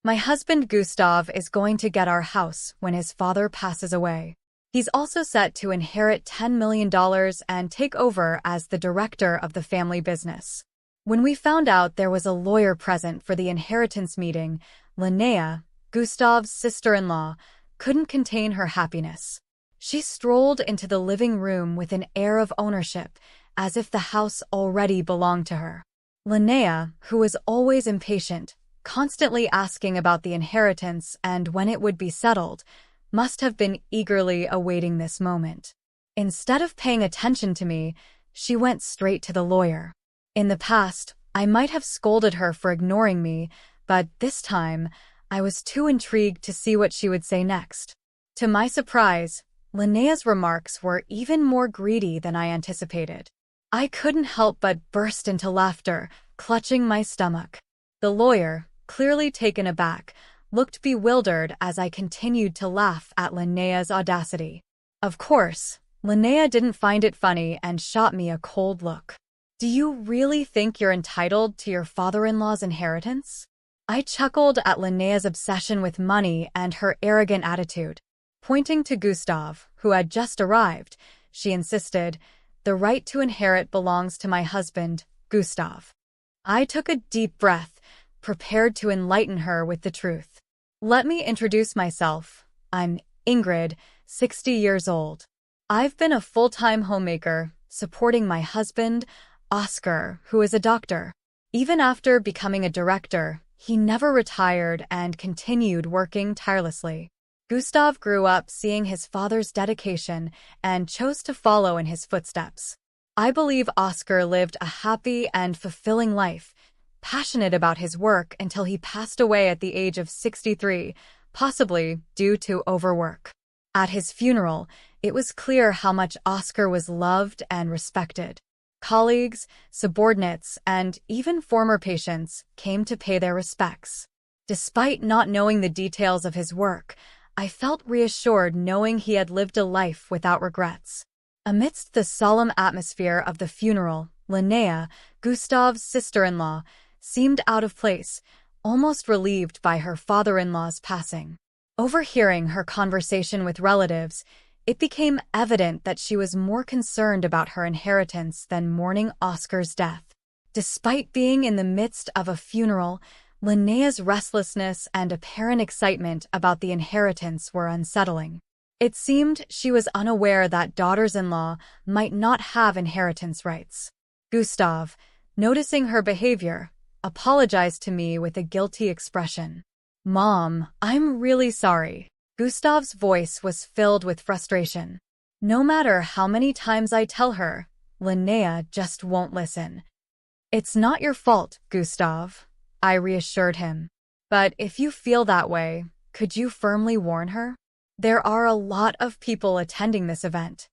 My husband Gustav is going to get our house when his father passes away. He's also set to inherit $10 million and take over as the director of the family business. When we found out there was a lawyer present for the inheritance meeting, Linnea, Gustav's sister-in-law, couldn't contain her happiness. She strolled into the living room with an air of ownership, as if the house already belonged to her. Linnea, who was always impatient, constantly asking about the inheritance and when it would be settled, must have been eagerly awaiting this moment. Instead of paying attention to me, she went straight to the lawyer. In the past, I might have scolded her for ignoring me, but this time, I was too intrigued to see what she would say next. To my surprise, Linnea's remarks were even more greedy than I anticipated. I couldn't help but burst into laughter, clutching my stomach. The lawyer, clearly taken aback, looked bewildered as I continued to laugh at Linnea's audacity. Of course, Linnea didn't find it funny and shot me a cold look. "Do you really think you're entitled to your father-in-law's inheritance?" I chuckled at Linnea's obsession with money and her arrogant attitude. Pointing to Gustav, who had just arrived, she insisted, "The right to inherit belongs to my husband, Gustav." I took a deep breath, prepared to enlighten her with the truth. "Let me introduce myself. I'm Ingrid, 60 years old. I've been a full-time homemaker, supporting my husband, Oscar, who is a doctor. Even after becoming a director, he never retired and continued working tirelessly. Gustav grew up seeing his father's dedication and chose to follow in his footsteps. I believe Oscar lived a happy and fulfilling life, passionate about his work until he passed away at the age of 63, possibly due to overwork. At his funeral, it was clear how much Oscar was loved and respected. Colleagues, subordinates, and even former patients came to pay their respects. Despite not knowing the details of his work, I felt reassured knowing he had lived a life without regrets. Amidst the solemn atmosphere of the funeral, Linnea, Gustav's sister-in-law, seemed out of place, almost relieved by her father-in-law's passing. Overhearing her conversation with relatives, it became evident that she was more concerned about her inheritance than mourning Oscar's death. Despite being in the midst of a funeral, Linnea's restlessness and apparent excitement about the inheritance were unsettling. It seemed she was unaware that daughters-in-law might not have inheritance rights. Gustav, noticing her behavior, apologized to me with a guilty expression. "Mom, I'm really sorry." Gustav's voice was filled with frustration. "No matter how many times I tell her, Linnea just won't listen." "It's not your fault, Gustav," I reassured him. "But if you feel that way, could you firmly warn her? There are a lot of people attending this event."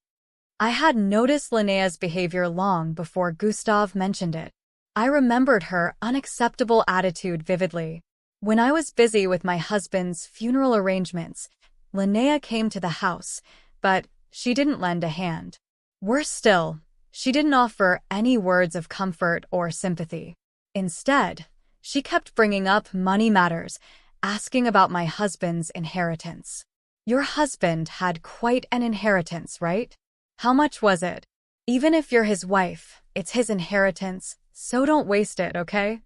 I had noticed Linnea's behavior long before Gustav mentioned it. I remembered her unacceptable attitude vividly. When I was busy with my husband's funeral arrangements, Linnea came to the house, but she didn't lend a hand. Worse still, she didn't offer any words of comfort or sympathy. Instead, she kept bringing up money matters, asking about my husband's inheritance. "Your husband had quite an inheritance, right? How much was it? Even if you're his wife, it's his inheritance, so don't waste it, okay?"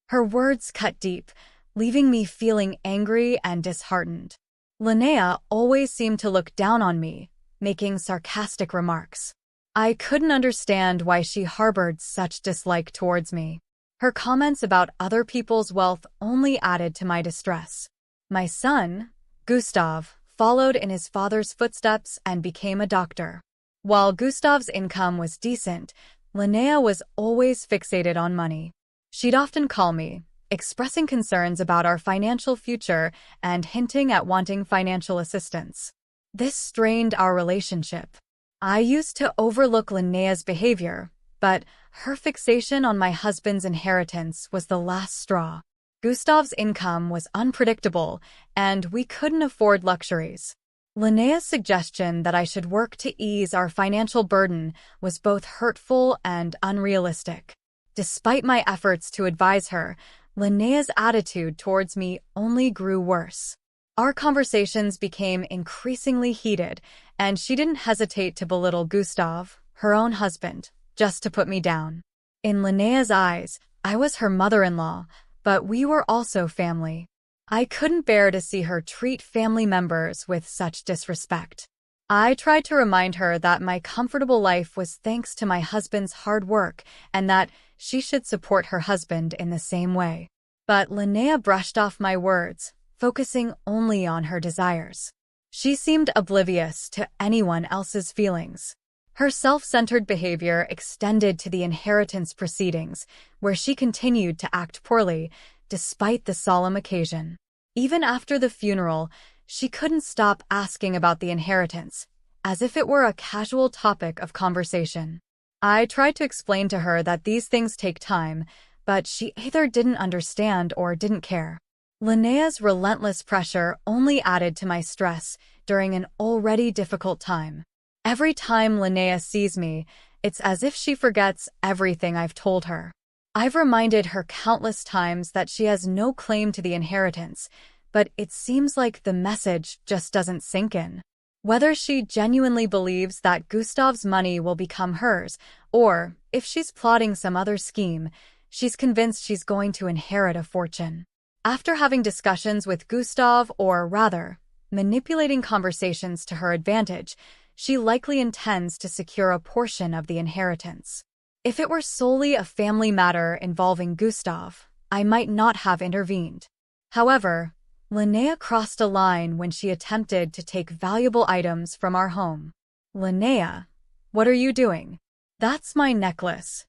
Her words cut deep, leaving me feeling angry and disheartened. Linnea always seemed to look down on me, making sarcastic remarks. I couldn't understand why she harbored such dislike towards me. Her comments about other people's wealth only added to my distress. My son, Gustav, followed in his father's footsteps and became a doctor. While Gustav's income was decent, Linnea was always fixated on money. She'd often call me, expressing concerns about our financial future and hinting at wanting financial assistance. This strained our relationship. I used to overlook Linnea's behavior, but her fixation on my husband's inheritance was the last straw. Gustav's income was unpredictable, and we couldn't afford luxuries. Linnea's suggestion that I should work to ease our financial burden was both hurtful and unrealistic. Despite my efforts to advise her, Linnea's attitude towards me only grew worse. Our conversations became increasingly heated, and she didn't hesitate to belittle Gustav, her own husband, just to put me down. In Linnea's eyes, I was her mother-in-law, but we were also family. I couldn't bear to see her treat family members with such disrespect. I tried to remind her that my comfortable life was thanks to my husband's hard work and that she should support her husband in the same way. But Linnea brushed off my words, focusing only on her desires. She seemed oblivious to anyone else's feelings. Her self-centered behavior extended to the inheritance proceedings, where she continued to act poorly, despite the solemn occasion. Even after the funeral, she couldn't stop asking about the inheritance, as if it were a casual topic of conversation. I tried to explain to her that these things take time, but she either didn't understand or didn't care. Linnea's relentless pressure only added to my stress during an already difficult time. Every time Linnea sees me, it's as if she forgets everything I've told her. I've reminded her countless times that she has no claim to the inheritance, but it seems like the message just doesn't sink in. Whether she genuinely believes that Gustav's money will become hers, or if she's plotting some other scheme, she's convinced she's going to inherit a fortune. After having discussions with Gustav, or rather, manipulating conversations to her advantage, she likely intends to secure a portion of the inheritance. If it were solely a family matter involving Gustav, I might not have intervened. However, Linnea crossed a line when she attempted to take valuable items from our home. "Linnea, what are you doing? That's my necklace."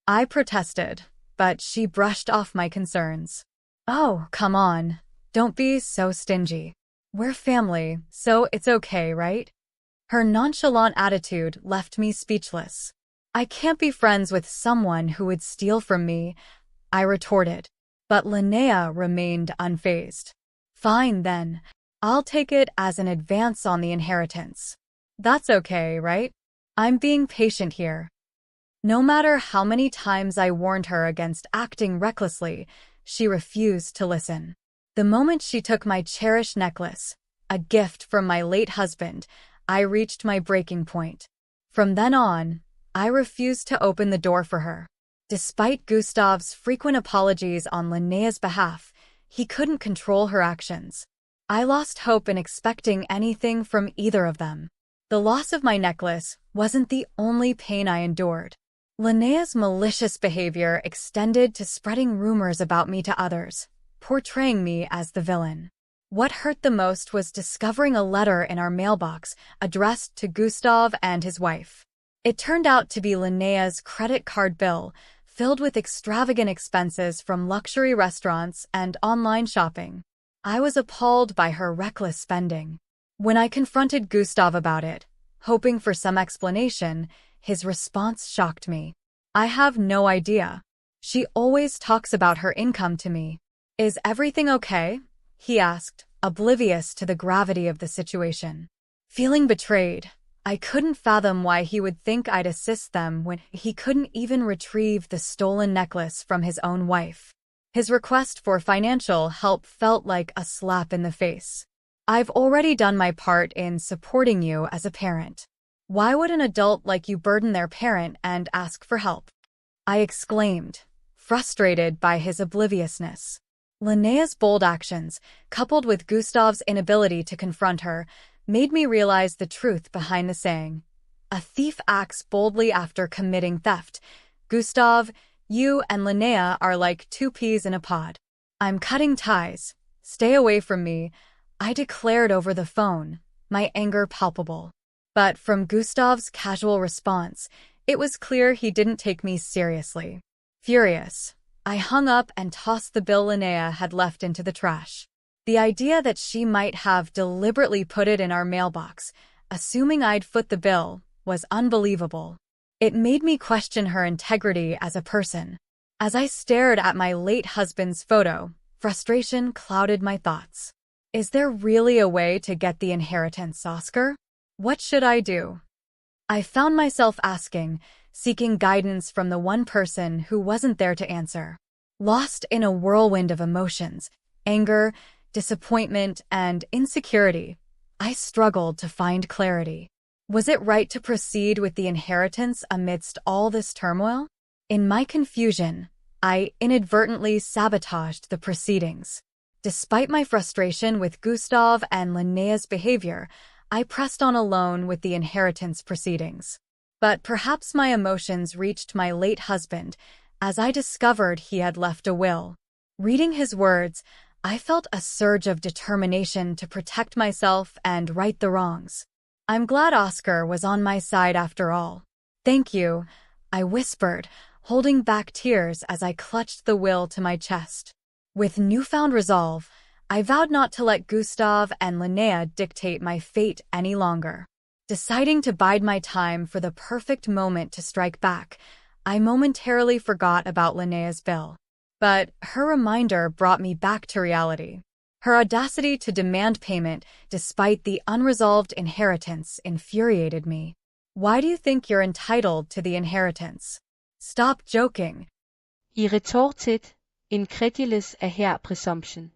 I protested, but she brushed off my concerns. "Oh, come on. Don't be so stingy. We're family, so it's okay, right?" Her nonchalant attitude left me speechless. "I can't be friends with someone who would steal from me," I retorted. But Linnea remained unfazed. "Fine then. I'll take it as an advance on the inheritance. That's okay, right? I'm being patient here." No matter how many times I warned her against acting recklessly, she refused to listen. The moment she took my cherished necklace, a gift from my late husband, I reached my breaking point. From then on, I refused to open the door for her. Despite Gustav's frequent apologies on Linnea's behalf, he couldn't control her actions. I lost hope in expecting anything from either of them. The loss of my necklace wasn't the only pain I endured. Linnea's malicious behavior extended to spreading rumors about me to others, portraying me as the villain. What hurt the most was discovering a letter in our mailbox addressed to Gustav and his wife. It turned out to be Linnea's credit card bill, filled with extravagant expenses from luxury restaurants and online shopping. I was appalled by her reckless spending. When I confronted Gustav about it, hoping for some explanation, his response shocked me. "I have no idea. She always talks about her income to me." "Is everything okay?" he asked, oblivious to the gravity of the situation. Feeling betrayed, I couldn't fathom why he would think I'd assist them when he couldn't even retrieve the stolen necklace from his own wife. His request for financial help felt like a slap in the face. "I've already done my part in supporting you as a parent. Why would an adult like you burden their parent and ask for help?" I exclaimed, frustrated by his obliviousness. Linnea's bold actions, coupled with Gustav's inability to confront her, made me realize the truth behind the saying, "A thief acts boldly after committing theft." Gustav, you and Linnea are like two peas in a pod. "I'm cutting ties. Stay away from me," I declared over the phone, my anger palpable. But from Gustav's casual response, it was clear he didn't take me seriously. Furious, I hung up and tossed the bill Linnea had left into the trash. The idea that she might have deliberately put it in our mailbox, assuming I'd foot the bill, was unbelievable. It made me question her integrity as a person. As I stared at my late husband's photo, frustration clouded my thoughts. Is there really a way to get the inheritance, Oscar? What should I do? I found myself asking, seeking guidance from the one person who wasn't there to answer. Lost in a whirlwind of emotions, anger, disappointment, and insecurity, I struggled to find clarity. Was it right to proceed with the inheritance amidst all this turmoil? In my confusion, I inadvertently sabotaged the proceedings. Despite my frustration with Gustav and Linnea's behavior, I pressed on alone with the inheritance proceedings. But perhaps my emotions reached my late husband as I discovered he had left a will. Reading his words, I felt a surge of determination to protect myself and right the wrongs. I'm glad Oscar was on my side after all. Thank you, I whispered, holding back tears as I clutched the will to my chest. With newfound resolve, I vowed not to let Gustav and Linnea dictate my fate any longer. Deciding to bide my time for the perfect moment to strike back, I momentarily forgot about Linnea's bill. But her reminder brought me back to reality. Her audacity to demand payment despite the unresolved inheritance infuriated me. Why do you think you're entitled to the inheritance? Stop joking. I retorted, incredulous at her presumption.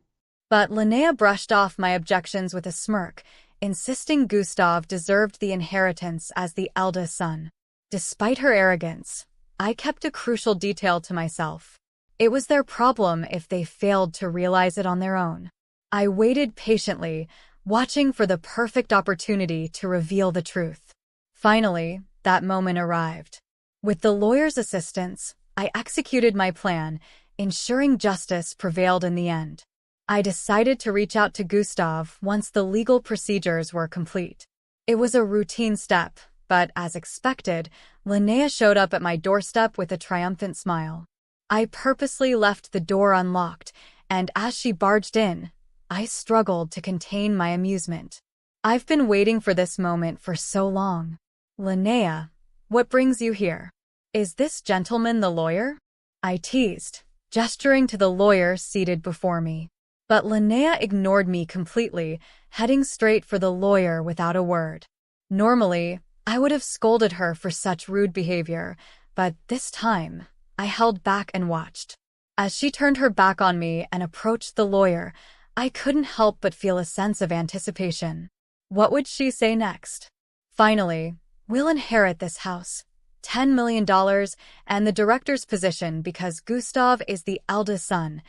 But Linnea brushed off my objections with a smirk, insisting Gustav deserved the inheritance as the eldest son. Despite her arrogance, I kept a crucial detail to myself. It was their problem if they failed to realize it on their own. I waited patiently, watching for the perfect opportunity to reveal the truth. Finally, that moment arrived. With the lawyer's assistance, I executed my plan, ensuring justice prevailed in the end. I decided to reach out to Gustav once the legal procedures were complete. It was a routine step, but as expected, Linnea showed up at my doorstep with a triumphant smile. I purposely left the door unlocked, and as she barged in, I struggled to contain my amusement. I've been waiting for this moment for so long. Linnea, what brings you here? Is this gentleman the lawyer? I teased, gesturing to the lawyer seated before me. But Linnea ignored me completely, heading straight for the lawyer without a word. Normally, I would have scolded her for such rude behavior, but this time, I held back and watched. As she turned her back on me and approached the lawyer, I couldn't help but feel a sense of anticipation. What would she say next? Finally, we'll inherit this house, $10 million, and the director's position because Gustav is the eldest son,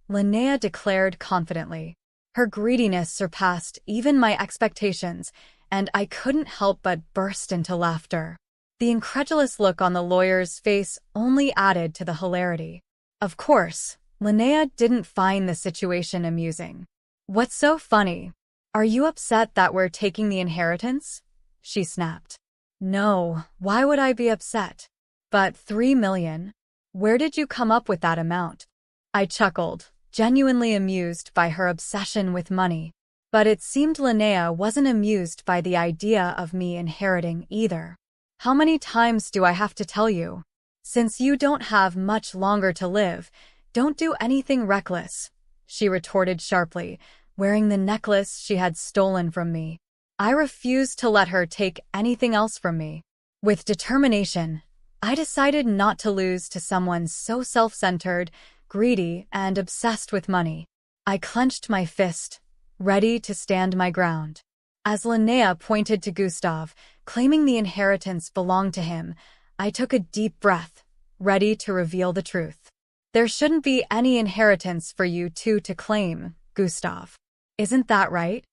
Linnea declared confidently. Her greediness surpassed even my expectations, and I couldn't help but burst into laughter. The incredulous look on the lawyer's face only added to the hilarity. Of course, Linnea didn't find the situation amusing. What's so funny? Are you upset that we're taking the inheritance? She snapped. No, why would I be upset? But $3 million? Where did you come up with that amount? I chuckled, genuinely amused by her obsession with money. But it seemed Linnea wasn't amused by the idea of me inheriting either. How many times do I have to tell you? Since you don't have much longer to live, don't do anything reckless, she retorted sharply, wearing the necklace she had stolen from me. I refused to let her take anything else from me. With determination, I decided not to lose to someone so self-centered, greedy, and obsessed with money. I clenched my fist, ready to stand my ground. As Linnea pointed to Gustav, claiming the inheritance belonged to him, I took a deep breath, ready to reveal the truth. There shouldn't be any inheritance for you two to claim, Gustav. Isn't that right?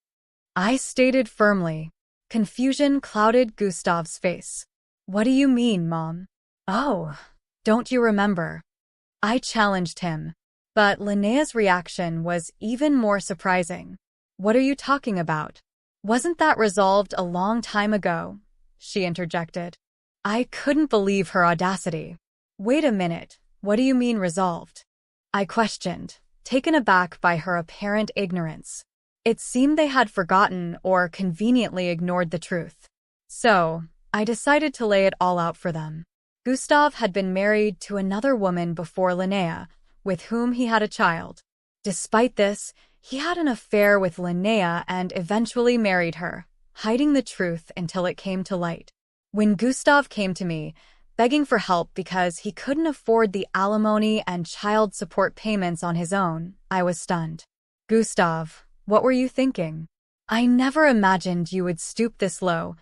I stated firmly. Confusion clouded Gustav's face. What do you mean, Mom? Oh, don't you remember? I challenged him. But Linnea's reaction was even more surprising. What are you talking about? Wasn't that resolved a long time ago? She interjected. I couldn't believe her audacity. Wait a minute, what do you mean resolved? I questioned, taken aback by her apparent ignorance. It seemed they had forgotten or conveniently ignored the truth. So, I decided to lay it all out for them. Gustav had been married to another woman before Linnea, with whom he had a child. Despite this, he had an affair with Linnea and eventually married her, hiding the truth until it came to light. When Gustav came to me, begging for help because he couldn't afford the alimony and child support payments on his own. I was stunned. Gustav, what were you thinking? I never imagined you would stoop this low.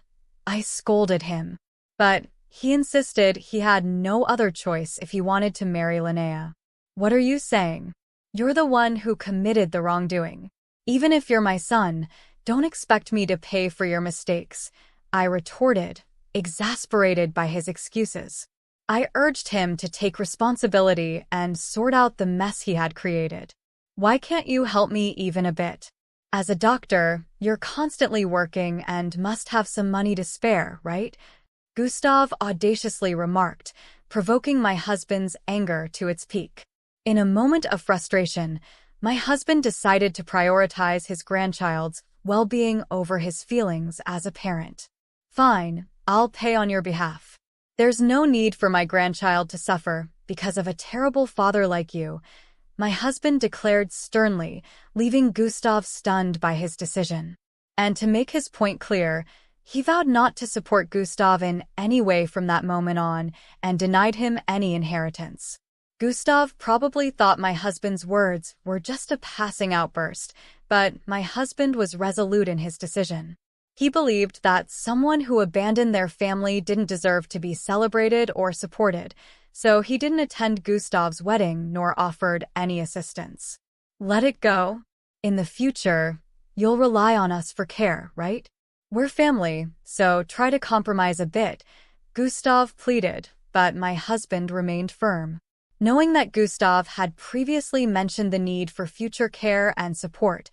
I scolded him. But he insisted he had no other choice if he wanted to marry Linnea. What are you saying? You're the one who committed the wrongdoing. Even if you're my son, don't expect me to pay for your mistakes, I retorted, exasperated by his excuses. I urged him to take responsibility and sort out the mess he had created. Why can't you help me even a bit? As a doctor, you're constantly working and must have some money to spare, right? Gustav audaciously remarked, provoking my husband's anger to its peak. In a moment of frustration, my husband decided to prioritize his grandchild's well-being over his feelings as a parent. Fine, I'll pay on your behalf. There's no need for my grandchild to suffer because of a terrible father like you, my husband declared sternly, leaving Gustav stunned by his decision. And to make his point clear, he vowed not to support Gustav in any way from that moment on and denied him any inheritance. Gustav probably thought my husband's words were just a passing outburst, but my husband was resolute in his decision. He believed that someone who abandoned their family didn't deserve to be celebrated or supported, so he didn't attend Gustav's wedding nor offered any assistance. Let it go. In the future, you'll rely on us for care, right? We're family, so try to compromise a bit, Gustav pleaded, but my husband remained firm. Knowing that Gustav had previously mentioned the need for future care and support,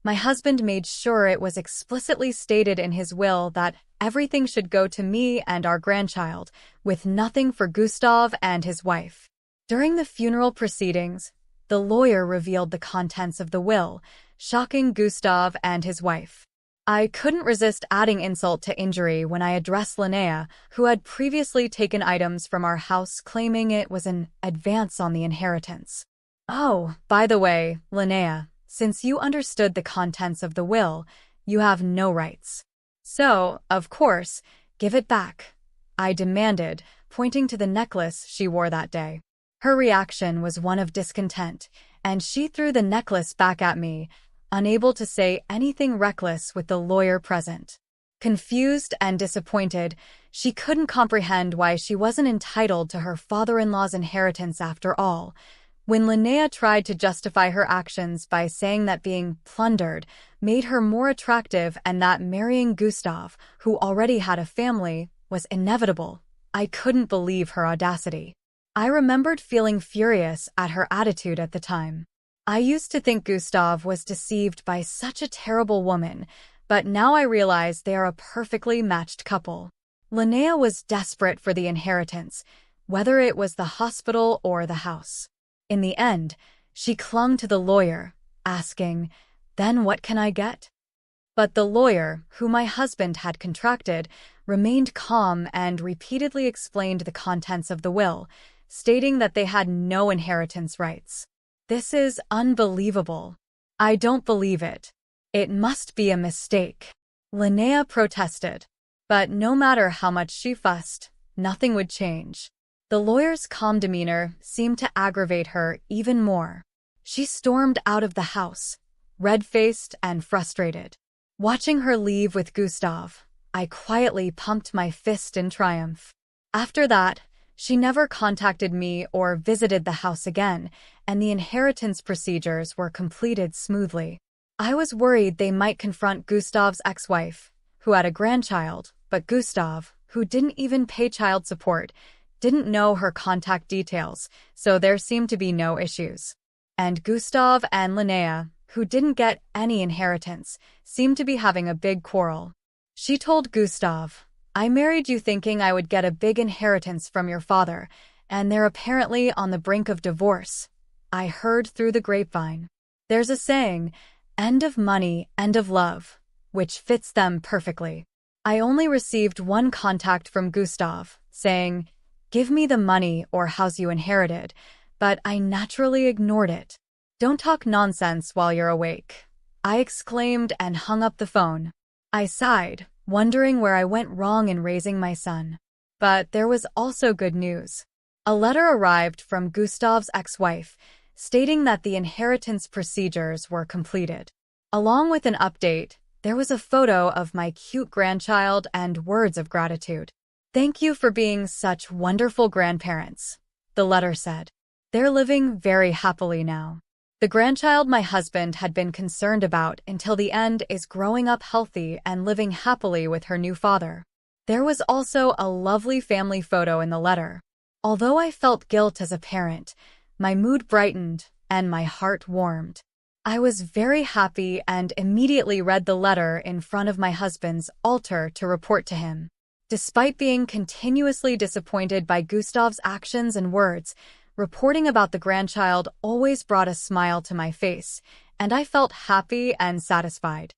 my husband made sure it was explicitly stated in his will that everything should go to me and our grandchild, with nothing for Gustav and his wife. During the funeral proceedings, the lawyer revealed the contents of the will, shocking Gustav and his wife. I couldn't resist adding insult to injury when I addressed Linnea, who had previously taken items from our house claiming it was an advance on the inheritance. Oh, by the way, Linnea, since you understood the contents of the will, you have no rights. So, of course, give it back, I demanded, pointing to the necklace she wore that day. Her reaction was one of discontent, and she threw the necklace back at me, unable to say anything reckless with the lawyer present. Confused and disappointed, she couldn't comprehend why she wasn't entitled to her father-in-law's inheritance after all. When Linnea tried to justify her actions by saying that being plundered made her more attractive and that marrying Gustav, who already had a family, was inevitable, I couldn't believe her audacity. I remembered feeling furious at her attitude at the time. I used to think Gustav was deceived by such a terrible woman, but now I realize they are a perfectly matched couple. Linnea was desperate for the inheritance, whether it was the hospital or the house. In the end, she clung to the lawyer, asking, "Then what can I get?" But the lawyer, who my husband had contracted, remained calm and repeatedly explained the contents of the will, stating that they had no inheritance rights. This is unbelievable. I don't believe it. It must be a mistake, Linnea protested. But no matter how much she fussed, nothing would change. The lawyer's calm demeanor seemed to aggravate her even more. She stormed out of the house, red-faced and frustrated. Watching her leave with Gustav, I quietly pumped my fist in triumph. After that, she never contacted me or visited the house again, and the inheritance procedures were completed smoothly. I was worried they might confront Gustav's ex-wife, who had a grandchild, but Gustav, who didn't even pay child support, didn't know her contact details, so there seemed to be no issues. And Gustav and Linnea, who didn't get any inheritance, seemed to be having a big quarrel. She told Gustav, "I married you thinking I would get a big inheritance from your father, and they're apparently on the brink of divorce," I heard through the grapevine. There's a saying, "End of money, end of love," which fits them perfectly. I only received one contact from Gustav, saying, "Give me the money or house you inherited," but I naturally ignored it. "Don't talk nonsense while you're awake," I exclaimed and hung up the phone. I sighed, wondering where I went wrong in raising my son. But there was also good news. A letter arrived from Gustav's ex-wife, stating that the inheritance procedures were completed. Along with an update, there was a photo of my cute grandchild and words of gratitude. "Thank you for being such wonderful grandparents," the letter said. "They're living very happily now. The grandchild my husband had been concerned about until the end is growing up healthy and living happily with her new father." There was also a lovely family photo in the letter. Although I felt guilt as a parent, my mood brightened and my heart warmed. I was very happy and immediately read the letter in front of my husband's altar to report to him. Despite being continuously disappointed by Gustav's actions and words, reporting about the grandchild always brought a smile to my face, and I felt happy and satisfied.